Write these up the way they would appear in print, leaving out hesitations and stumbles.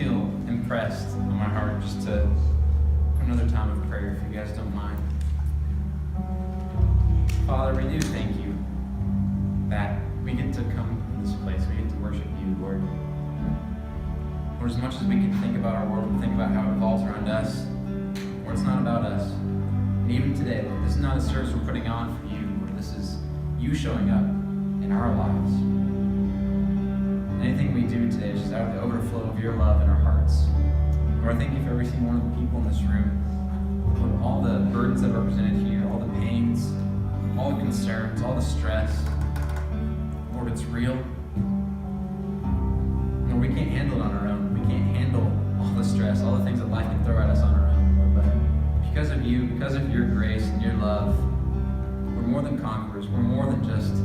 feel impressed on my heart just to another time of prayer, if you guys don't mind. Father, we do thank you that we get to come to this place. We get to worship you, Lord. Lord, as much as we can think about our world and think about how it revolves around us, Lord, it's not about us. And even today, Lord, this is not a service we're putting on for you, Lord. This is you showing up in our lives. Anything we do today is just out of the overflow of your love in our hearts. Lord, I thank you for every single one of the people in this room. Lord, all the burdens that are represented here, all the pains, all the concerns, all the stress. Lord, it's real. Lord, we can't handle it on our own. We can't handle all the stress, all the things that life can throw at us on our own, Lord. But because of you, because of your grace and your love, we're more than conquerors. We're more than just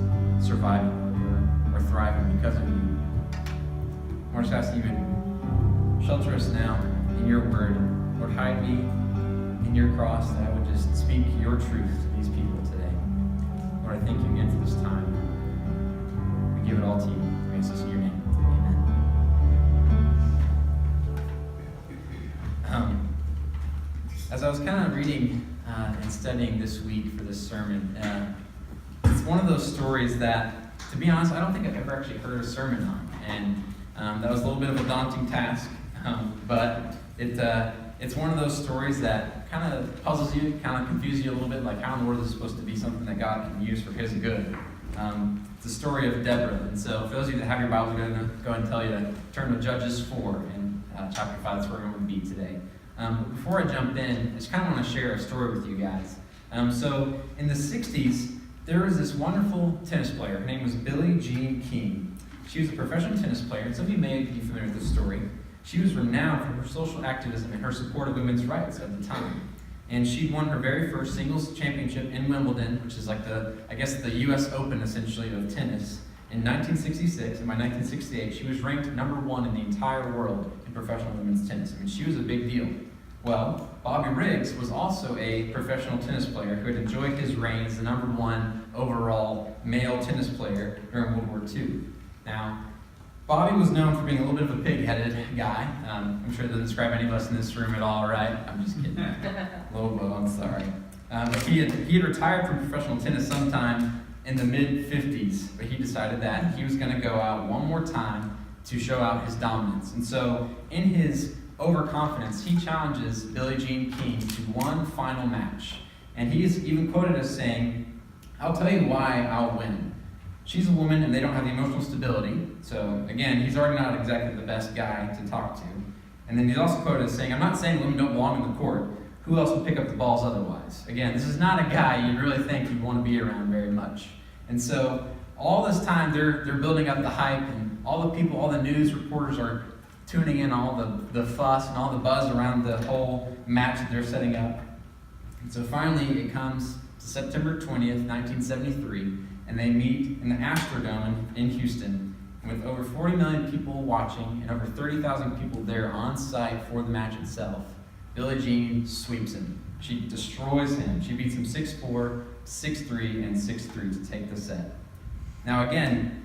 surviving, Lord. We're thriving because of you. Lord, I just ask you to shelter us now in your word. Lord, hide me in your cross, that I would just speak your truth to these people today. Lord, I thank you again for this time. We give it all to you. We ask this in your name. Amen. As I was kind of reading and studying this week for this sermon, it's one of those stories that, to be honest, I don't think I've ever actually heard a sermon on. And that was a little bit of a daunting task, but it's one of those stories that kind of puzzles you, kind of confuses you a little bit, like how in the world is it supposed to be something that God can use for his good. It's the story of Deborah. And so for those of you that have your Bibles, I'm going to go ahead and tell you to turn to Judges 4 in chapter 5. That's where we're going to be today. But before I jump in, I just kind of want to share a story with you guys. So in the 60s, there was this wonderful tennis player. Her name was Billie Jean King. She was a professional tennis player, and some of you may be familiar with this story. She was renowned for her social activism and her support of women's rights at the time. And she won her very first singles championship in Wimbledon, which is like the U.S. Open, essentially, of tennis, in 1966. And by 1968, she was ranked number 1 in the entire world in professional women's tennis. I mean, she was a big deal. Well, Bobby Riggs was also a professional tennis player who had enjoyed his reign as the number 1 overall male tennis player during World War II. Now, Bobby was known for being a little bit of a pig-headed guy. I'm sure it doesn't describe any of us in this room at all, right? I'm just kidding. Lobo, I'm sorry. But he had retired from professional tennis sometime in the mid-50s, but he decided that he was going to go out one more time to show out his dominance. And so, in his overconfidence, he challenges Billie Jean King to one final match. And he's even quoted as saying, "I'll tell you why I'll win. She's a woman and they don't have the emotional stability." So again, he's already not exactly the best guy to talk to. And then he's also quoted as saying, "I'm not saying women don't belong in the court. Who else would pick up the balls otherwise?" Again, this is not a guy you'd really think you'd want to be around very much. And so all this time they're building up the hype, and all the people, all the news reporters are tuning in, all the fuss and all the buzz around the whole match that they're setting up. And so finally it comes to September 20th, 1973, and they meet in the Astrodome in Houston with over 40 million people watching and over 30,000 people there on site for the match itself. Billie Jean sweeps him. She destroys him. She beats him 6-4, 6-3, and 6-3 to take the set. Now again,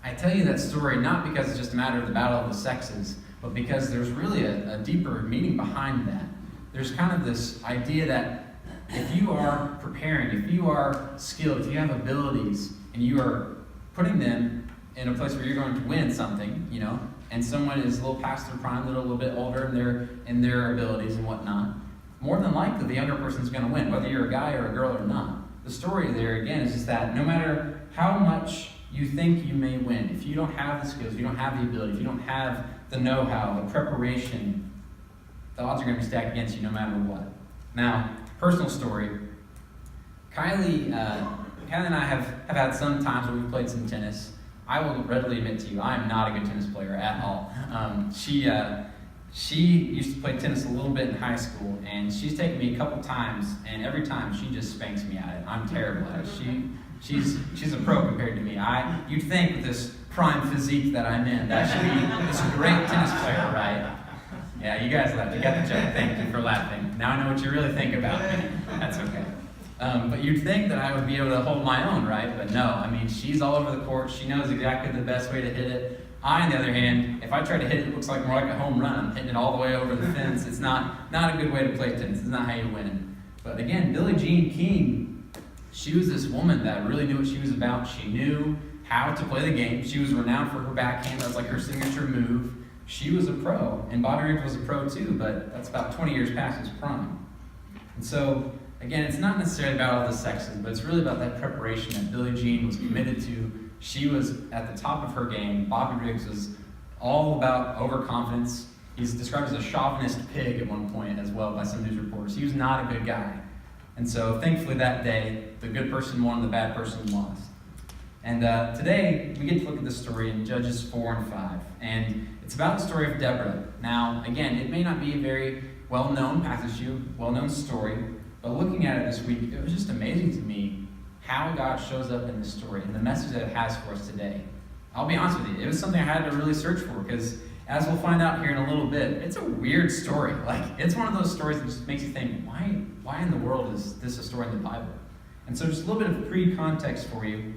I tell you that story not because it's just a matter of the battle of the sexes, but because there's really a deeper meaning behind that. There's kind of this idea that if you are preparing, if you are skilled, if you have abilities, and you are putting them in a place where you're going to win something, and someone is a little past their prime, they're a little bit older in their abilities and whatnot, more than likely the younger person's going to win, whether you're a guy or a girl or not. The story there, again, is just that no matter how much you think you may win, if you don't have the skills, if you don't have the ability, if you don't have the know-how, the preparation, the odds are going to be stacked against you no matter what. Now, personal story, Kylie and I have had some times where we've played some tennis. I will readily admit to you, I am not a good tennis player at all. She used to play tennis a little bit in high school, and she's taken me a couple times, and every time she just spanks me at it. I'm terrible at it. She's a pro compared to me. You'd think with this prime physique that I'm in, that should be this great tennis player, right? Yeah, you guys laughed. You got the joke. Thank you for laughing. Now I know what you really think about me. That's okay. But you'd think that I would be able to hold my own, right? But no, I mean, she's all over the court. She knows exactly the best way to hit it. I, on the other hand, if I try to hit it, it looks like more like a home run. I'm hitting it all the way over the fence. It's not a good way to play tennis. It's not how you win. But again, Billie Jean King, she was this woman that really knew what she was about. She knew how to play the game. She was renowned for her backhand. That was like her signature move. She was a pro, and Bobby Riggs was a pro too, but that's about 20 years past his prime. And so, again, it's not necessarily about all the sexes, but it's really about that preparation that Billie Jean was committed to. She was at the top of her game. Bobby Riggs was all about overconfidence. He's described as a chauvinist pig at one point as well by some news reporters. He was not a good guy. And so thankfully that day, the good person won, the bad person lost. And today, we get to look at this story in Judges 4 and 5. And it's about the story of Deborah. Now, again, it may not be a very well-known passage to you, well-known story, but looking at it this week, it was just amazing to me how God shows up in this story and the message that it has for us today. I'll be honest with you, it was something I had to really search for because, as we'll find out here in a little bit, it's a weird story. Like, it's one of those stories that just makes you think, why in the world is this a story in the Bible? And so just a little bit of pre-context for you.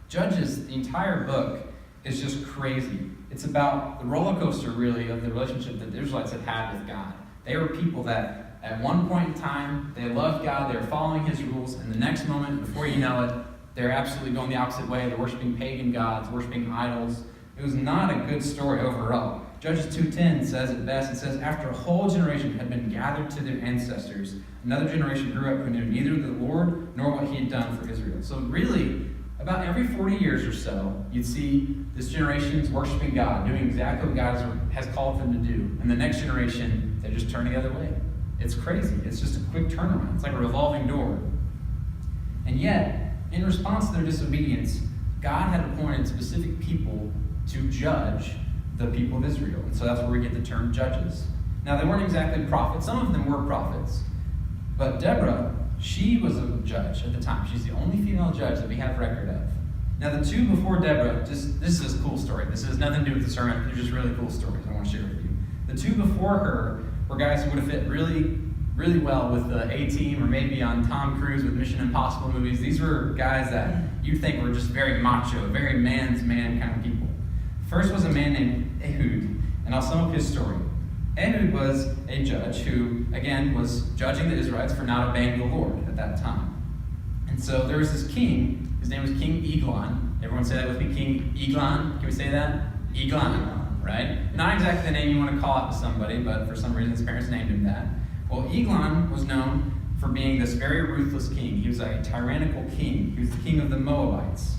Judges, the entire book, is just crazy. It's about the roller coaster, really, of the relationship that the Israelites had with God. They were people that, at one point in time, they loved God, they were following His rules, and the next moment, before you know it, they're absolutely going the opposite way. They're worshiping pagan gods, worshiping idols. It was not a good story overall. Judges 2:10 says it best. It says, after a whole generation had been gathered to their ancestors, another generation grew up who knew neither the Lord nor what He had done for Israel. So really, about every 40 years or so, you'd see this generation's worshiping God, doing exactly what God has called them to do. And the next generation, they just turn the other way. It's crazy. It's just a quick turnaround. It's like a revolving door. And yet, in response to their disobedience, God had appointed specific people to judge the people of Israel. And so that's where we get the term judges. Now, they weren't exactly prophets. Some of them were prophets. But Deborah, she was a judge at the time. She's the only female judge that we have record of. Now, the two before Deborah, this is a cool story. This has nothing to do with the sermon. They're just really cool stories I want to share with you. The two before her were guys who would have fit really, really well with the A-Team or maybe on Tom Cruise with Mission Impossible movies. These were guys that you'd think were just very macho, very man's man kind of people. First was a man named Ehud, and I'll sum up his story. Ehud was a judge who, again, was judging the Israelites for not obeying the Lord at that time. And so there was this king, his name was King Eglon. Everyone say that with me, King Eglon. Can we say that? Eglon, right? Not exactly the name you want to call out to somebody, but for some reason his parents named him that. Well, Eglon was known for being this very ruthless king. He was a tyrannical king. He was the king of the Moabites.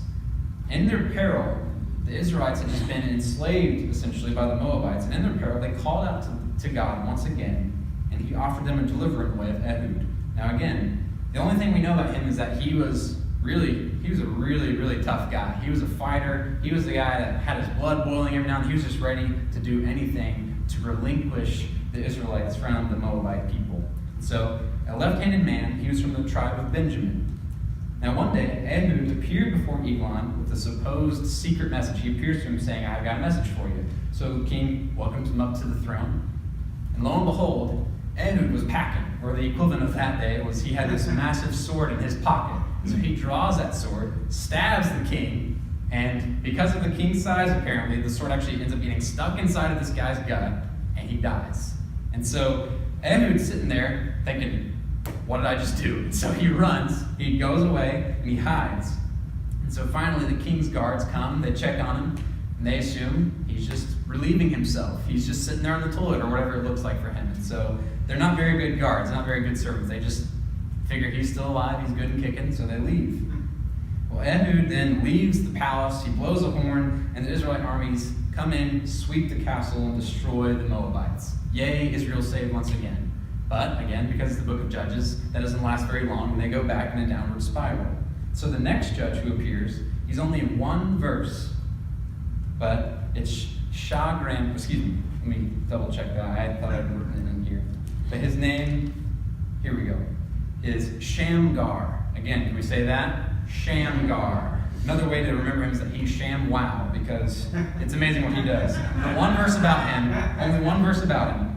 In their peril, the Israelites had just been enslaved, essentially, by the Moabites. And in their peril, they called out to God once again, and He offered them a deliverance way of Ehud. Now again, the only thing we know about him is that he was a really, really tough guy. He was a fighter. He was the guy that had his blood boiling every now and then. He was just ready to do anything to relinquish the Israelites from the Moabite people. So, a left-handed man, he was from the tribe of Benjamin. Now one day, Ehud appeared before Eglon with a supposed secret message. He appears to him saying, I've got a message for you. So the king welcomes him up to the throne. And lo and behold, Ehud was packing, or the equivalent of that day was he had this massive sword in his pocket. So he draws that sword, stabs the king, and because of the king's size, apparently, the sword actually ends up getting stuck inside of this guy's gut, and he dies. And so Ehud's sitting there thinking, what did I just do? And so he runs, he goes away, and he hides. And so finally the king's guards come, they check on him, and they assume he's just relieving himself. He's just sitting there on the toilet or whatever it looks like for him. And so they're not very good guards, not very good servants. They just figure he's still alive, he's good and kicking, so they leave. Well, Ehud then leaves the palace, he blows a horn, and the Israelite armies come in, sweep the castle, and destroy the Moabites. Yay, Israel saved once again. But, again, because it's the book of Judges, that doesn't last very long, and they go back in a downward spiral. So the next judge who appears, he's only in one verse, but it's Shagram, excuse me, let me double check that. I thought I'd written it in here. But his name, here we go, is Shamgar. Again, can we say that? Shamgar. Another way to remember him is that he's ShamWow, because it's amazing what he does. But one verse about him, only one verse about him.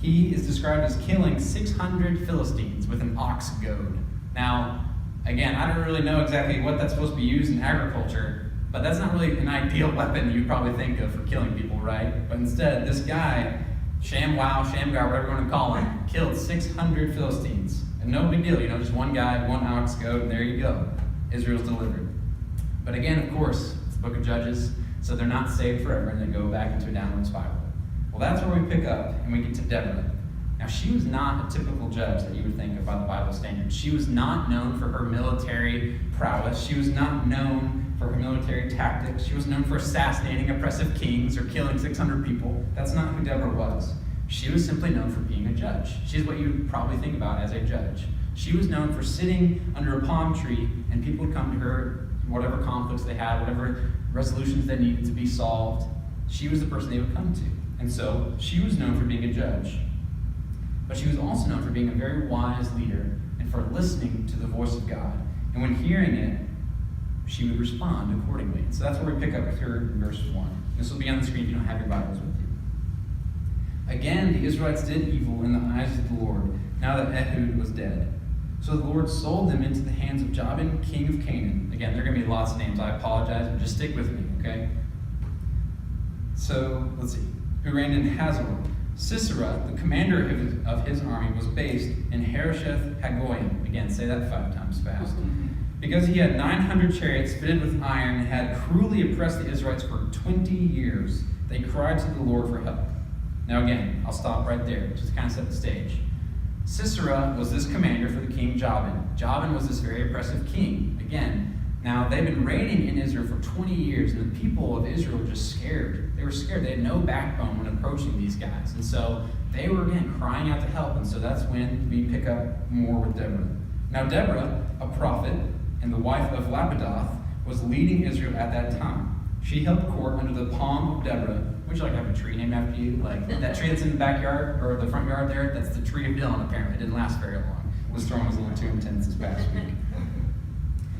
He is described as killing 600 Philistines with an ox goad. Now, again, I don't really know exactly what that's supposed to be used in agriculture, But that's not really an ideal weapon you'd probably think of for killing people, right? But instead, this guy, Shamgar, whatever you want to call him, killed 600 Philistines. And no big deal, just one guy, one ox goat, and there you go. Israel's delivered. But again, of course, it's the book of Judges, so they're not saved forever, and they go back into a downward spiral. Well, that's where we pick up, and we get to Deborah. Now, she was not a typical judge that you would think of by the Bible standards. She was not known for her military prowess. She was not known for her military tactics. She was known for assassinating oppressive kings or killing 600 people. That's not who Deborah was. She was simply known for being a judge. She's what you would probably think about as a judge. She was known for sitting under a palm tree, and people would come to her, whatever conflicts they had, whatever resolutions they needed to be solved. She was the person they would come to. And so she was known for being a judge. But she was also known for being a very wise leader and for listening to the voice of God. And when hearing it, she would respond accordingly. So that's where we pick up with her in verse 1. This will be on the screen if you don't have your Bibles with you. Again, the Israelites did evil in the eyes of the Lord, now that Ehud was dead. So the Lord sold them into the hands of Jabin, king of Canaan. Again, there are going to be lots of names. I apologize, but just stick with me, okay? So, let's see. Who reigned in Hazor. Sisera, the commander of his army, was based in Harosheth Hagoyim. Again, say that 5 times fast. Because he had 900 chariots fitted with iron and had cruelly oppressed the Israelites for 20 years, they cried to the Lord for help. Now again, I'll stop right there, just to kind of set the stage. Sisera was this commander for the king Jabin. Jabin was this very oppressive king. Again, now they've been reigning in Israel for 20 years, and the people of Israel were just scared. They were scared. They had no backbone when approaching these guys. And so they were, again, crying out to help. And so that's when we pick up more with Deborah. Now Deborah, a prophet, and the wife of Lapidoth, was leading Israel at that time. She held court under the palm of Deborah. Would you like to have a tree named after you? Like that tree that's in the backyard, or the front yard there, that's the tree of Dillon, apparently. It didn't last very long. The storm was a little too intense this past week.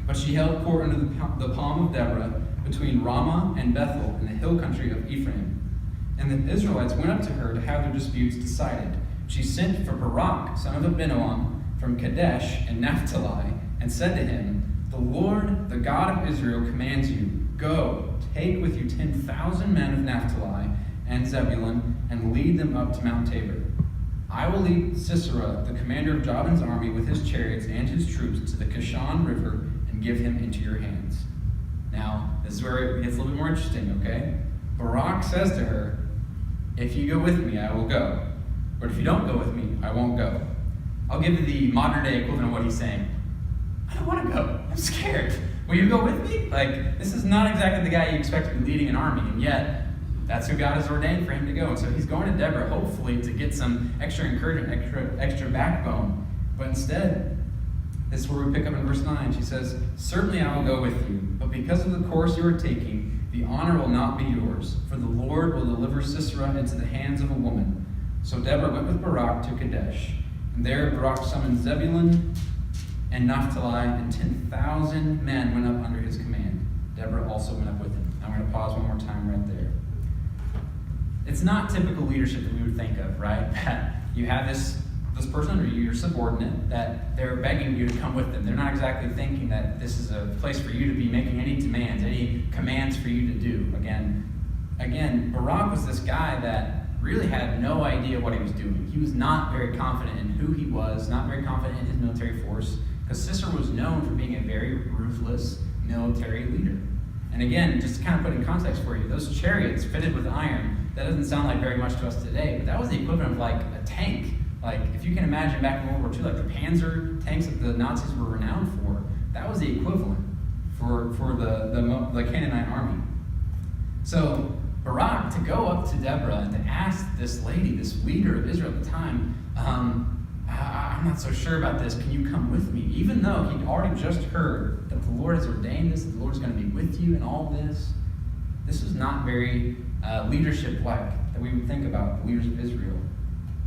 But she held court under the palm of Deborah between Ramah and Bethel in the hill country of Ephraim. And the Israelites went up to her to have their disputes decided. She sent for Barak, son of Abinoam, from Kadesh and Naphtali, and said to him, "The Lord, the God of Israel, commands you, go, take with you 10,000 men of Naphtali and Zebulun, and lead them up to Mount Tabor. I will lead Sisera, the commander of Jabin's army, with his chariots and his troops to the Kishon River, and give him into your hands." Now, this is where it gets a little bit more interesting, okay? Barak says to her, "If you go with me, I will go. But if you don't go with me, I won't go." I'll give you the modern day equivalent of what he's saying. I don't want to go. I'm scared. Will you go with me? Like, this is not exactly the guy you expect to be leading an army, and yet that's who God has ordained for him to go. And so he's going to Deborah, hopefully, to get some extra encouragement, extra backbone. But instead, this is where we pick up in verse 9. She says, "Certainly I will go with you, but because of the course you are taking, the honor will not be yours, for the Lord will deliver Sisera into the hands of a woman." So Deborah went with Barak to Kadesh, and there Barak summoned Zebulun and Naphtali, and 10,000 men went up under his command. Deborah also went up with him. I'm going to pause one more time right there. It's not typical leadership that we would think of, right? That you have this person under you, your subordinate, that they're begging you to come with them. They're not exactly thinking that this is a place for you to be making any demands, any commands for you to do. Again, Barak was this guy that really had no idea what he was doing. He was not very confident in who he was, not very confident in his military force, because Sisera was known for being a very ruthless military leader. And again, just to kind of put in context for you, those chariots fitted with iron, that doesn't sound like very much to us today, but that was the equivalent of like a tank. Like, if you can imagine back in World War II, like the Panzer tanks that the Nazis were renowned for, that was the equivalent for the Canaanite army. So Barak, to go up to Deborah and to ask this lady, this leader of Israel at the time, I'm not so sure about this, can you come with me? Even though he'd already just heard that the Lord has ordained this, that the Lord's going to be with you in all this. This is not very leadership-like that we would think about the leaders of Israel.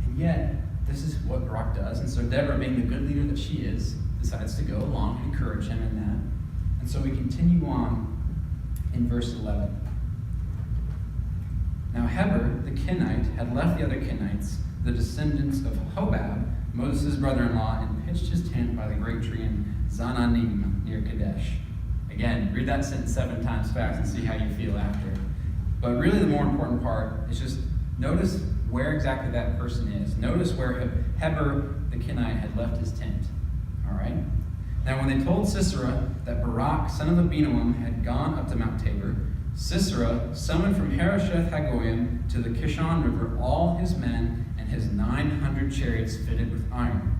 And yet, this is what Barak does. And so Deborah, being the good leader that she is, decides to go along and encourage him in that. And so we continue on in verse 11. Now Heber, the Kenite, had left the other Kenites, the descendants of Hobab, Moses' brother-in-law, and pitched his tent by the great tree in Zananim near Kadesh. Again, read that sentence 7 times fast and see how you feel after. But really the more important part is just notice where exactly that person is. Notice where Heber the Kenite had left his tent. All right? Now when they told Sisera that Barak, son of Abinoam, had gone up to Mount Tabor, Sisera summoned from Harosheth Hagoyim to the Kishon River all his men and his 900 chariots fitted with iron.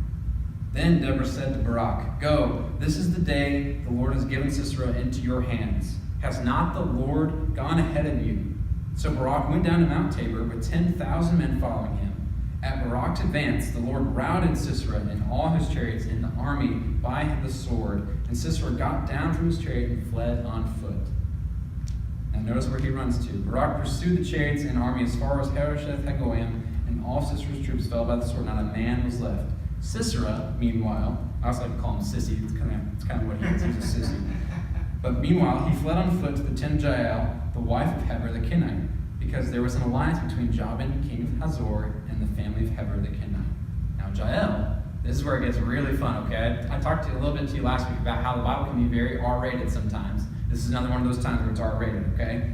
Then Deborah said to Barak, "Go, this is the day the Lord has given Sisera into your hands. Has not the Lord gone ahead of you?" So Barak went down to Mount Tabor with 10,000 men following him. At Barak's advance, the Lord routed Sisera and all his chariots in the army by the sword, and Sisera got down from his chariot and fled on foot. Now notice where he runs to. Barak pursued the chariots and army as far as Harosheth Hagoyim, and all Sisera's troops fell by the sword. Not a man was left. Sisera, meanwhile, I also like to call him Sissy. It's kind of what he is. He's a sissy. But meanwhile, he fled on foot to the tent of Jael, the wife of Heber the Kenite, because there was an alliance between Jabin, king of Hazor, and the family of Heber the Kenite. Now Jael, this is where it gets really fun, okay? I talked to you a little bit to you last week about how the Bible can be very R-rated sometimes. This is another one of those times where it's R-rated, okay?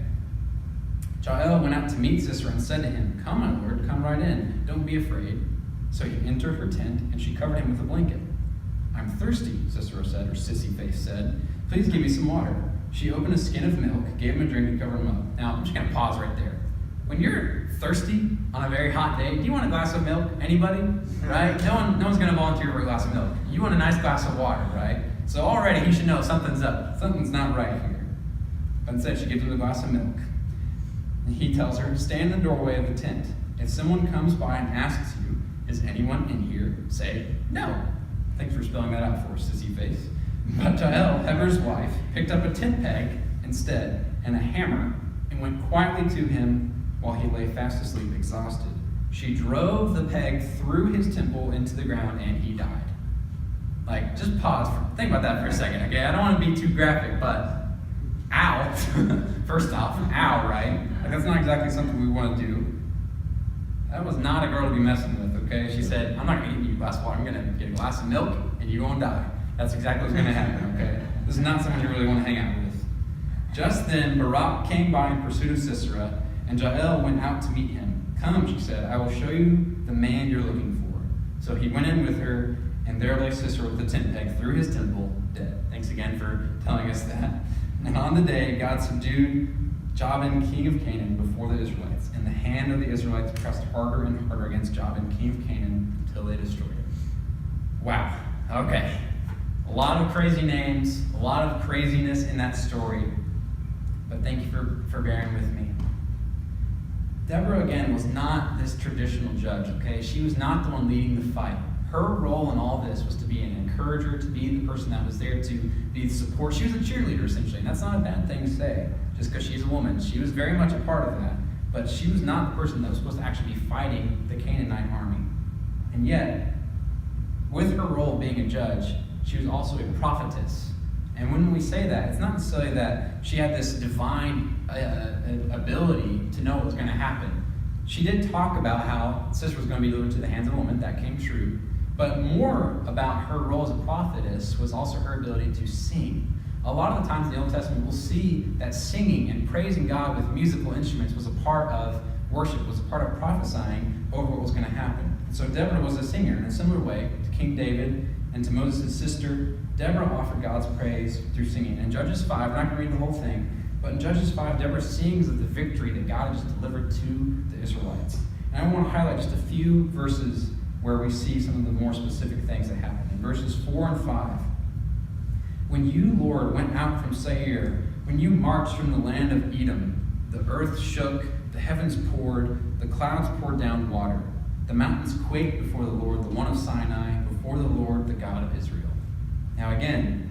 Jael went out to meet Sisera and said to him, "Come, my lord, come right in. Don't be afraid." So he entered her tent, and she covered him with a blanket. "I'm thirsty," Sisera said, or Sissy Face said. "Please give me some water." She opened a skin of milk, gave him a drink, and covered him up. Now, I'm just going to pause right there. When you're thirsty on a very hot day, do you want a glass of milk? Anybody? Right? No one's going to volunteer for a glass of milk. You want a nice glass of water, right? So already you should know something's up. Something's not right here. But instead, she gives him a glass of milk. And he tells her, "Stand in the doorway of the tent. If someone comes by and asks you, 'Is anyone in here?' say, 'No.'" Thanks for spelling that out for us, Sissy Face. But Jael, Heber's wife, picked up a tent peg instead and a hammer and went quietly to him while he lay fast asleep, exhausted. She drove the peg through his temple into the ground, and he died. Like, just pause. Think about that for a second, okay? I don't want to be too graphic, but ow. First off, ow, right? Like, that's not exactly something we want to do. That was not a girl to be messing with, okay? She said, "I'm not going to give you a glass of water. I'm going to get a glass of milk, and you're going to die." That's exactly what's going to happen, okay? This is not someone you really want to hang out with. Just then, Barak came by in pursuit of Sisera, and Jael went out to meet him. "Come," she said, "I will show you the man you're looking for." So he went in with her, and there lay Sisera with the tent peg through his temple, dead. Thanks again for telling us that. And on the day, God subdued Jabin, king of Canaan, before the Israelites, and the hand of the Israelites pressed harder and harder against Jabin, king of Canaan, until they destroyed him. Wow. Okay. A lot of crazy names, a lot of craziness in that story, but thank you for bearing with me. Deborah, again, was not this traditional judge, okay? She was not the one leading the fight. Her role in all this was to be an encourager, to be the person that was there to be the support. She was a cheerleader, essentially, and that's not a bad thing to say, just because she's a woman. She was very much a part of that, but she was not the person that was supposed to actually be fighting the Canaanite army. And yet, with her role being a judge, she was also a prophetess. And when we say that, it's not necessarily that she had this divine ability to know what was going to happen. She did talk about how Sisera was going to be delivered to the hands of a woman. That came true. But more about her role as a prophetess was also her ability to sing. A lot of the times in the Old Testament, we'll see that singing and praising God with musical instruments was a part of worship, was a part of prophesying over what was going to happen. So Deborah was a singer in a similar way to King David and to Moses' sister. Deborah offered God's praise through singing. In Judges 5, we're not going to read the whole thing, but in Judges 5, Deborah sings of the victory that God has delivered to the Israelites. And I want to highlight just a few verses where we see some of the more specific things that happen. In verses 4 and 5, "When you, Lord, went out from Seir, when you marched from the land of Edom, the earth shook, the heavens poured, the clouds poured down water. The mountains quaked before the Lord, the one of Sinai, before the Lord, the God of Israel." Now again,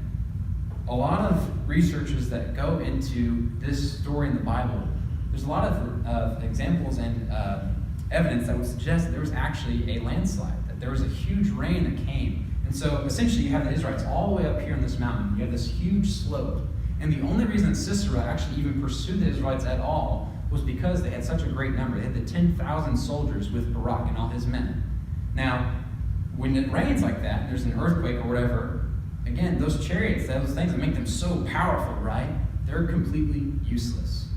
a lot of researchers that go into this story in the Bible, there's a lot of examples and evidence that would suggest that there was actually a landslide, that there was a huge rain that came. And so essentially you have the Israelites all the way up here on this mountain. You have this huge slope. And the only reason that Sisera actually even pursued the Israelites at all was because they had such a great number. They had the 10,000 soldiers with Barak and all his men. Now, when it rains like that, and there's an earthquake or whatever, again, those chariots, those things that make them so powerful, right? They're completely useless.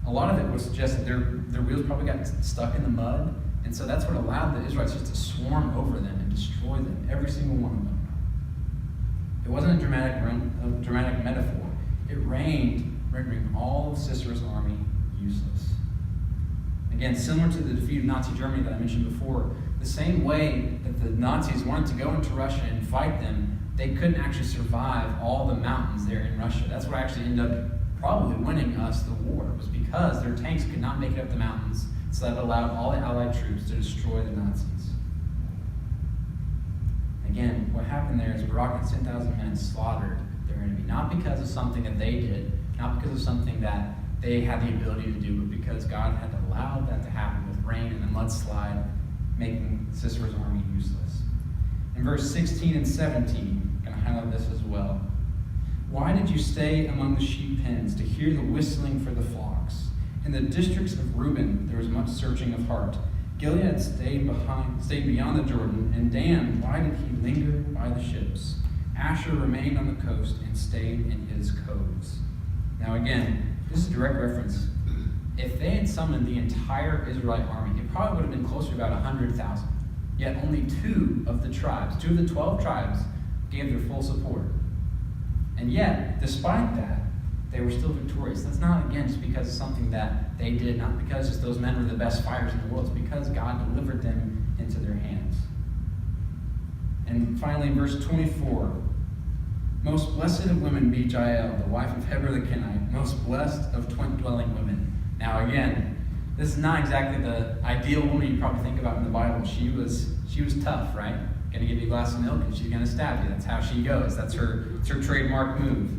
A lot of it was just that their wheels probably got stuck in the mud, and so that's what allowed the Israelites just to swarm over them and destroy them, every single one of them. It wasn't a dramatic metaphor. It rained, rendering all of Sisera's army useless. Again, similar to the defeat of Nazi Germany that I mentioned before, the same way that the Nazis wanted to go into Russia and fight them, they couldn't actually survive all the mountains there in Russia. That's what actually ended up probably winning us the war, was because their tanks could not make it up the mountains, so that allowed all the Allied troops to destroy the Nazis. Again, what happened there is Barak and 10,000 men slaughtered their enemy, not because of something that they did, not because of something that they had the ability to do, but because God had allowed that to happen with rain and a mudslide, making Sisera's army useless. In verse 16 and 17, I'm going to highlight this as well. Why did you stay among the sheep pens to hear the whistling for the flocks? In the districts of Reuben there was much searching of heart. Gilead stayed beyond the Jordan, and Dan, why did he linger by the ships? Asher remained on the coast and stayed in his coves. Now again, this is a direct reference. If they had summoned the entire Israelite army, it probably would have been closer to about 100,000. Yet only two of the 12 tribes, gave their full support. And yet, despite that, they were still victorious. That's not, again, just because of something that they did, not because just those men were the best fighters in the world. It's because God delivered them into their hands. And finally, in verse 24, most blessed of women be Jael, the wife of Heber the Kenite, most blessed of twin-dwelling women. Now again, this is not exactly the ideal woman you probably think about in the Bible. She was tough, right? Gonna give you a glass of milk and she's gonna stab you. That's how she goes. It's her trademark move.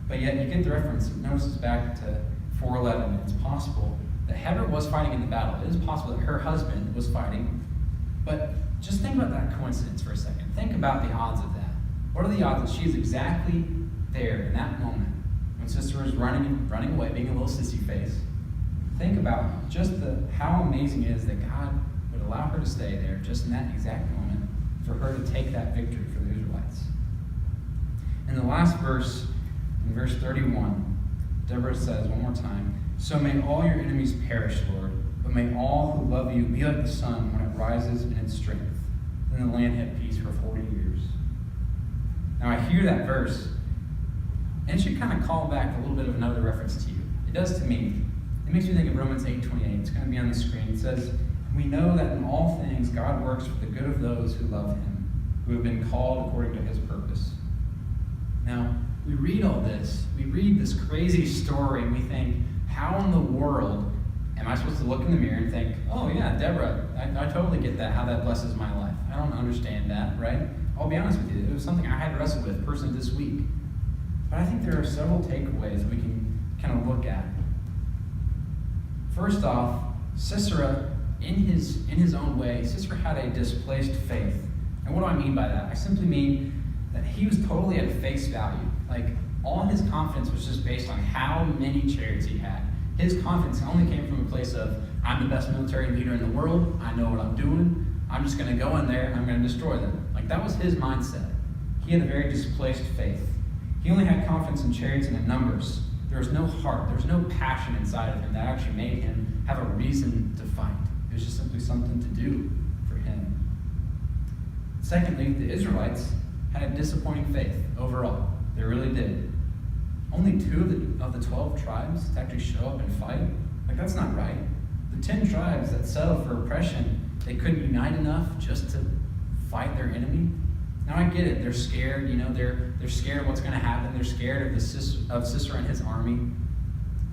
But yet you get the reference. Notice it's back to 4:11. It's possible that Heber was fighting in the battle. It is possible that her husband was fighting. But just think about that coincidence for a second. Think about the odds of that. What are the odds that she's exactly there in that moment when Sisera is running away, being a little sissy face? Think about just how amazing it is that God would allow her to stay there just in that exact moment for her to take that victory for the Israelites. In the last verse, in verse 31, Deborah says one more time, so may all your enemies perish, Lord, but may all who love you be like the sun when it rises in its strength. Then the land had peace for 40 years. Now I hear that verse, and it should kind of call back a little bit of another reference to you. It does to me. It makes me think of Romans 8:28. It's going to be on the screen. It says, we know that in all things God works for the good of those who love him, who have been called according to his purpose. Now, we read all this. We read this crazy story, and we think, how in the world am I supposed to look in the mirror and think, oh yeah, Deborah, I totally get that, how that blesses my life. I don't understand that, right? I'll be honest with you. It was something I had to wrestle with personally this week. But I think there are several takeaways that we can kind of look at. First off, Sisera, in his own way, Sisera had a displaced faith. And what do I mean by that? I simply mean that he was totally at face value. Like, all his confidence was just based on how many chariots he had. His confidence only came from a place of, I'm the best military leader in the world, I know what I'm doing, I'm just going to go in there, I'm going to destroy them. Like, that was his mindset. He had a very displaced faith. He only had confidence in chariots and in numbers. There was no heart, there was no passion inside of him that actually made him have a reason to fight. It was just simply something to do for him. Secondly, the Israelites had a disappointing faith overall. They really did. Only 2 of the 12 tribes to actually show up and fight? Like, that's not right. The 10 tribes that settled for oppression, they couldn't unite enough just to fight their enemy. Now I get it. They're scared. They're scared of what's going to happen. They're scared of Sisera and his army.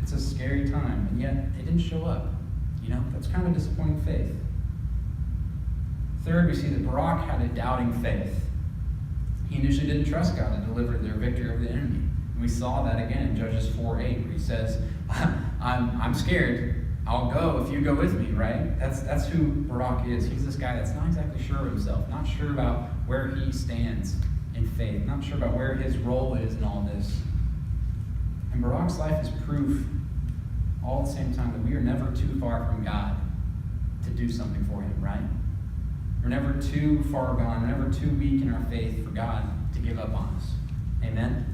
It's a scary time, and yet they didn't show up. That's kind of a disappointing faith. Third, we see that Barak had a doubting faith. He initially didn't trust God to deliver their victory over the enemy. And we saw that again in Judges 4:8, where he says, I'm scared. I'll go if you go with me, right? That's who Barak is. He's this guy that's not exactly sure of himself, not sure about where he stands in faith, not sure about where his role is in all this. And Barak's life is proof all at the same time that we are never too far from God to do something for him, right? We're never too far gone, we're never too weak in our faith for God to give up on us. Amen?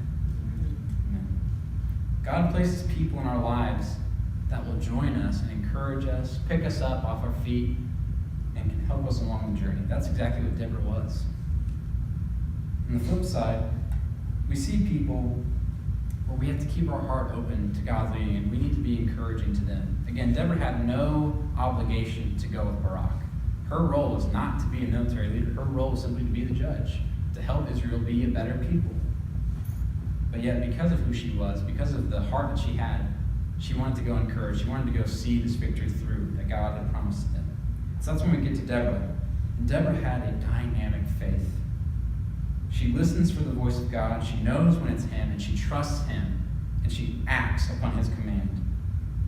Amen. God places people in our lives that will join us and encourage us, pick us up off our feet, and can help us along the journey. That's exactly what Deborah was. On the flip side, we see people where we have to keep our heart open to God's leading, and we need to be encouraging to them. Again, Deborah had no obligation to go with Barak. Her role was not to be a military leader. Her role was simply to be the judge, to help Israel be a better people. But yet, because of who she was, because of the heart that she had, she wanted to go encourage. She wanted to go see this victory through that God had promised them. So that's when we get to Deborah. And Deborah had a dynamic faith. She listens for the voice of God. She knows when it's Him, and she trusts Him, and she acts upon His command.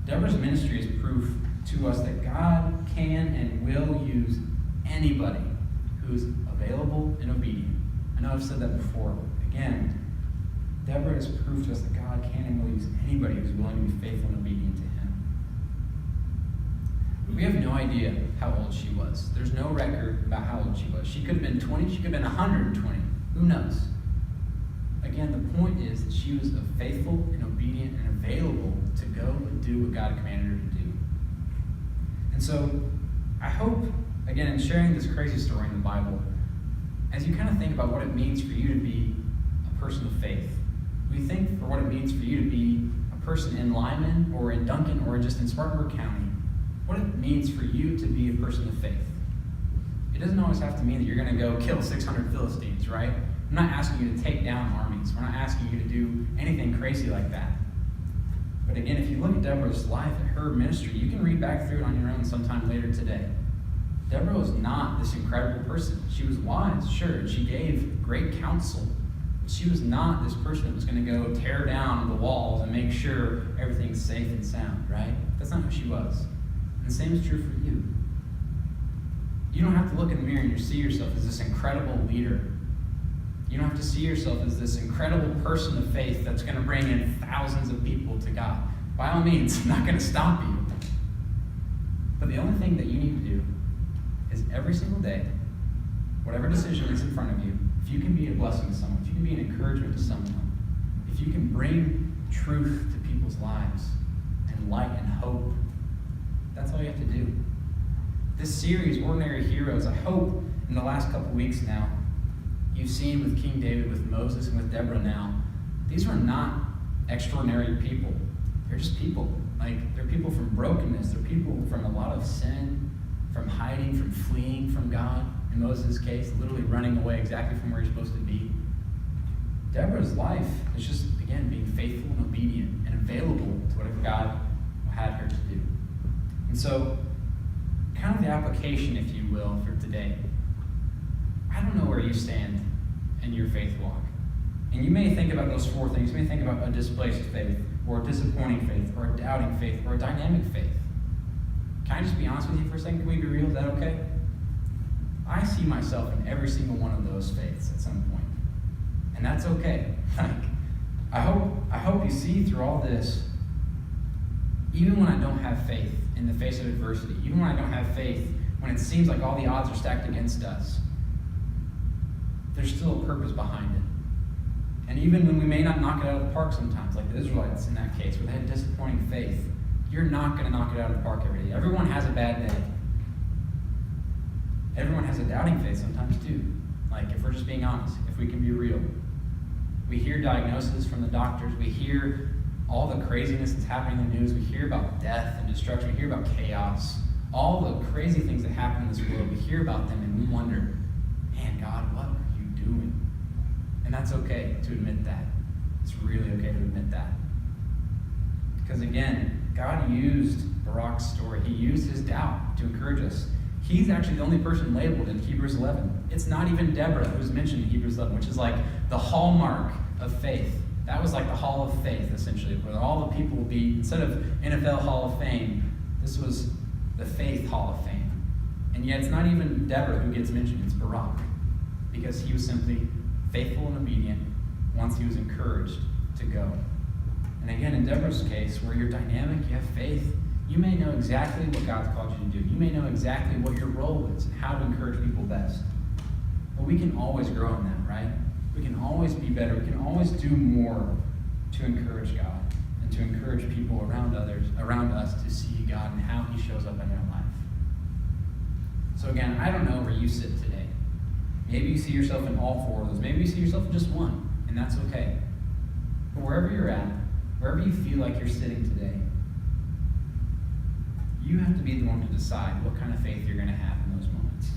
Deborah's ministry is proof to us that God can and will use anybody who's available and obedient. I know I've said that before, but again, Deborah is proof to us that God can and will use anybody who's willing to be faithful and obedient to Him. We have no idea how old she was. There's no record about how old she was. She could have been 20, she could have been 120. Who knows? Again, the point is that she was faithful and obedient and available to go and do what God commanded her to do. And so, I hope, again, in sharing this crazy story in the Bible, as you kind of think about what it means for you to be a person of faith, we think for what it means for you to be a person in Lyman or in Duncan or just in Spartanburg County, what it means for you to be a person of faith. It doesn't always have to mean that you're going to go kill 600 Philistines, right? I'm not asking you to take down armies. We're not asking you to do anything crazy like that. But again, if you look at Deborah's life and her ministry, you can read back through it on your own sometime later today. Deborah was not this incredible person. She was wise, sure, and she gave great counsel. But she was not this person that was going to go tear down the walls and make sure everything's safe and sound, right? That's not who she was. And the same is true for you. You don't have to look in the mirror and you see yourself as this incredible leader. You don't have to see yourself as this incredible person of faith that's going to bring in thousands of people to God. By all means, I'm not going to stop you. But the only thing that you need to do is every single day, whatever decision is in front of you, if you can be a blessing to someone, if you can be an encouragement to someone, if you can bring truth to people's lives and light and hope, that's all you have to do. This series, Ordinary Heroes, I hope in the last couple weeks now, you've seen with King David, with Moses, and with Deborah now, these were not extraordinary people. They're just people. They're people from brokenness. They're people from a lot of sin, from hiding, from fleeing from God. In Moses' case, literally running away exactly from where you're supposed to be. Deborah's life is just, again, being faithful and obedient and available to whatever God had her to do. And so, kind of the application, if you will, for today. I don't know where you stand in your faith walk. And you may think about those four things. You may think about a displaced faith, or a disappointing faith, or a doubting faith, or a dynamic faith. Can I just be honest with you for a second? Can we be real? Is that okay? I see myself in every single one of those faiths at some point. And that's okay. I hope you see through all this, even when I don't have faith in the face of adversity, even when I don't have faith, when it seems like all the odds are stacked against us, there's still a purpose behind it. And even when we may not knock it out of the park sometimes, like the Israelites in that case, where they had disappointing faith, you're not going to knock it out of the park every day. Everyone has a bad day. Everyone has a doubting faith sometimes too. Like, if we're just being honest, if we can be real. We hear diagnoses from the doctors. We hear all the craziness that's happening in the news. We hear about death and destruction. We hear about chaos. All the crazy things that happen in this world, we hear about them and we wonder, man, God, what are you doing? And that's okay to admit that. It's really okay to admit that. Because again, God used Barak's story. He used his doubt to encourage us. He's actually the only person labeled in Hebrews 11. It's not even Deborah who's mentioned in Hebrews 11, which is like the hallmark of faith. That was like the Hall of Faith, essentially, where all the people would be, instead of NFL Hall of Fame, this was the Faith Hall of Fame. And yet it's not even Deborah who gets mentioned, it's Barak. Because he was simply faithful and obedient once he was encouraged to go. And again, in Deborah's case, where you're dynamic, you have faith, you may know exactly what God's called you to do. You may know exactly what your role is and how to encourage people best. But we can always grow in that, right? We can always be better. We can always do more to encourage God and to encourage people around us to see God and how he shows up in their life. So again, I don't know where you sit today. Maybe you see yourself in all four of those. Maybe you see yourself in just one, and that's okay. But wherever you're at, wherever you feel like you're sitting today, you have to be the one to decide what kind of faith you're going to have in those moments.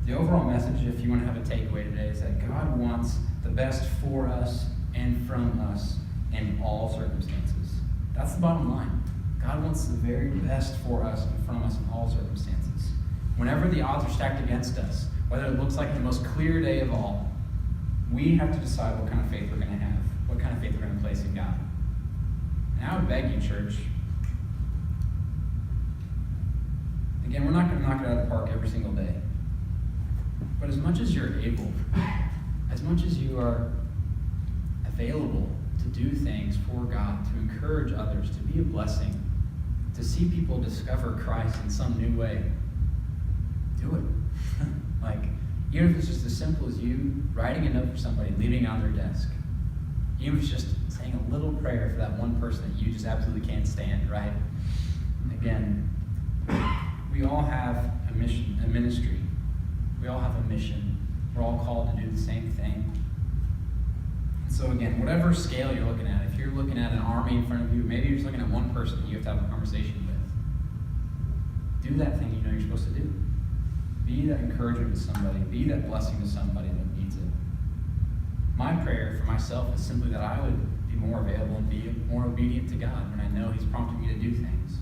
The overall message, if you want to have a takeaway today, is that God wants the best for us and from us in all circumstances. That's the bottom line. God wants the very best for us and from us in all circumstances. Whenever the odds are stacked against us, whether it looks like the most clear day of all, we have to decide what kind of faith we're going to have, what kind of faith we're going to place in God. And I would beg you, church, again, we're not going to knock it out of the park every single day. But as much as you're able, as much as you are available to do things for God, to encourage others, to be a blessing, to see people discover Christ in some new way, do it. Like, even if it's just as simple as you writing a note for somebody, leaving it on their desk. Even if it's just saying a little prayer for that one person that you just absolutely can't stand, right? Again, we all have a mission, a ministry. We all have a mission. We're all called to do the same thing. So again, whatever scale you're looking at, if you're looking at an army in front of you, maybe you're just looking at one person that you have to have a conversation with. Do that thing you know you're supposed to do. Be that encouragement to somebody. Be that blessing to somebody that needs it. My prayer for myself is simply that I would be more available and be more obedient to God when I know he's prompting me to do things.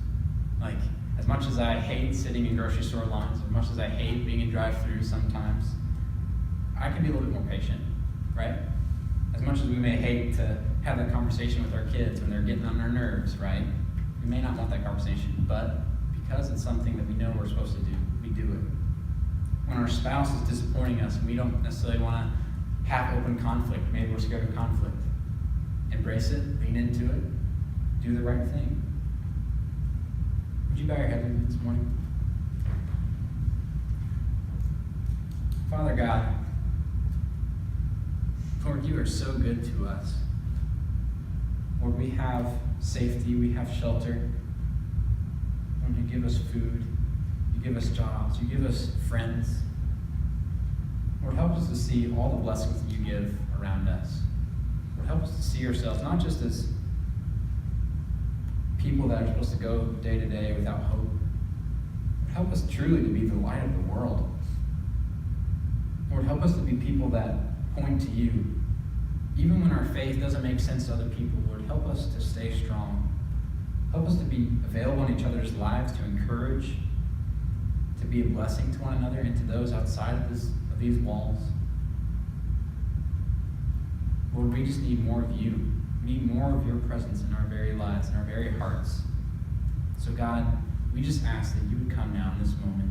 Like, as much as I hate sitting in grocery store lines, as much as I hate being in drive-thrus sometimes, I can be a little bit more patient, right? As much as we may hate to have that conversation with our kids when they're getting on our nerves, right? We may not want that conversation, but because it's something that we know we're supposed to do, we do it. When our spouse is disappointing us and we don't necessarily want to have open conflict, maybe we're scared of conflict, embrace it, lean into it, do the right thing. Would you bow your head with me this morning? Father God, Lord, you are so good to us. Lord, we have safety, we have shelter. Lord, you give us food, you give us jobs, you give us friends. Lord, help us to see all the blessings that you give around us. Lord, help us to see ourselves not just as people that are supposed to go day to day without hope, but help us truly to be the light of the world. Lord, help us to be people that point to you. Even when our faith doesn't make sense to other people, Lord, help us to stay strong. Help us to be available in each other's lives, to encourage, to be a blessing to one another and to those outside of these walls. Lord, we just need more of you. We need more of your presence in our very lives, in our very hearts. So God, we just ask that you would come now in this moment.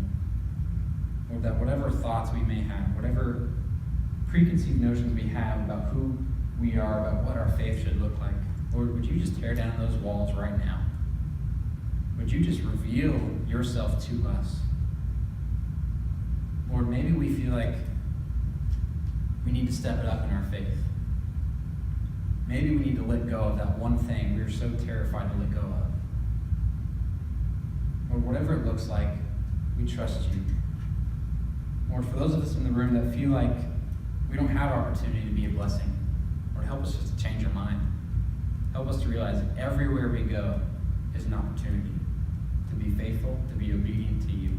Lord, that whatever thoughts we may have, whatever preconceived notions we have about who we are, about what our faith should look like, Lord, would you just tear down those walls right now? Would you just reveal yourself to us? Lord, maybe we feel like we need to step it up in our faith. Maybe we need to let go of that one thing we're so terrified to let go of. Lord, whatever it looks like, we trust you. Lord, for those of us in the room that feel like we don't have opportunity to be a blessing, Lord, help us just to change our mind. Help us to realize that everywhere we go is an opportunity to be faithful, to be obedient to you.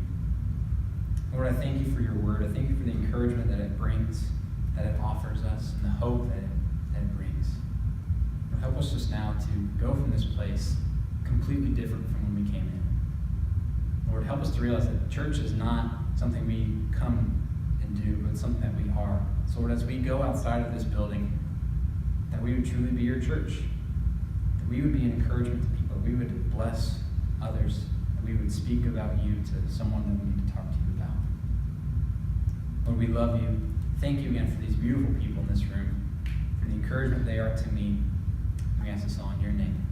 Lord, I thank you for your word. I thank you for the encouragement that it brings, that it offers us, and the hope that it brings. Lord, help us just now to go from this place completely different from when we came in. Lord, help us to realize that church is not something we come and do, but something that we are. So Lord, as we go outside of this building, that we would truly be your church, that we would be an encouragement to people, that we would bless others, that we would speak about you to someone that we need to talk to you about. Lord, we love you. Thank you again for these beautiful people in this room, for the encouragement they are to me. We ask this all in your name.